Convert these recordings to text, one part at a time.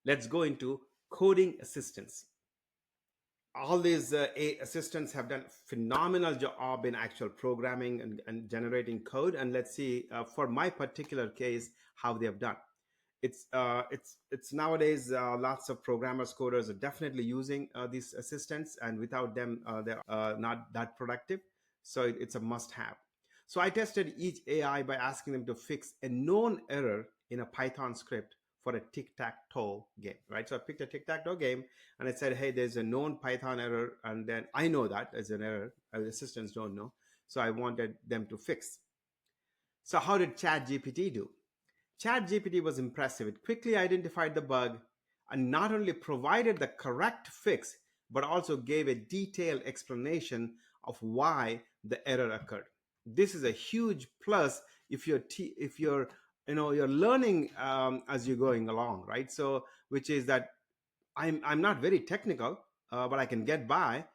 Let's go into coding assistance. All these assistants have done phenomenal job in actual programming and generating code. And let's see, for my particular case, how they have done. It's nowadays lots of programmers, coders are definitely using these assistants, and without them, they're not that productive. So it's a must-have. So I tested each AI by asking them to fix a known error in a Python script for a tic-tac-toe game, right? So I picked a tic-tac-toe game and I said, hey, there's a known Python error, and then I know that as an error, assistants don't know. So I wanted them to fix. So how did ChatGPT do? ChatGPT was impressive. It quickly identified the bug and not only provided the correct fix, but also gave a detailed explanation of why the error occurred. This is a huge plus if you're you're learning as you're going along, right? So which is that I'm not very technical, but I can get by.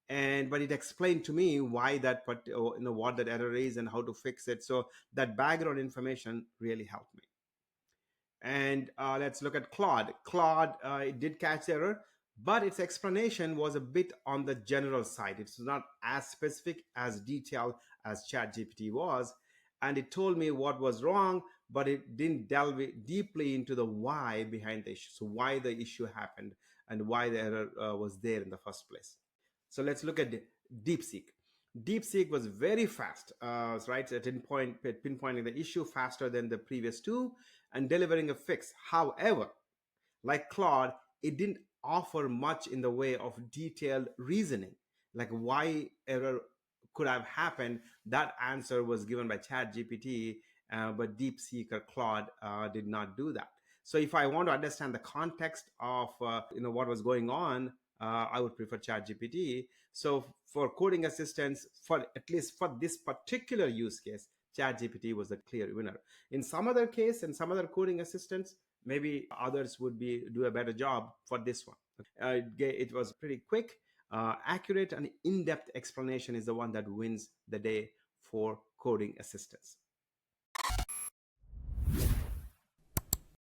And but it explained to me why that, but what that error is and how to fix it. So that background information really helped me. And let's look at Claude. Claude, it did catch the error, but its explanation was a bit on the general side. It's not as specific, as detailed as ChatGPT was. And it told me what was wrong, but it didn't delve deeply into the why behind the issue. So why the issue happened and why the error was there in the first place. So let's look at DeepSeek. DeepSeek was very fast, right? At pinpointing the issue faster than the previous two and delivering a fix. However, like Claude, it didn't offer much in the way of detailed reasoning, like why error could have happened. That answer was given by ChatGPT, but DeepSeek or Claude did not do that. So if I want to understand the context of what was going on, I would prefer ChatGPT. So for coding assistance, for at least for this particular use case, ChatGPT was the clear winner. In some other case, and some other coding assistants, maybe others would be do a better job for this one. It was pretty quick, accurate, and in-depth explanation is the one that wins the day for coding assistance.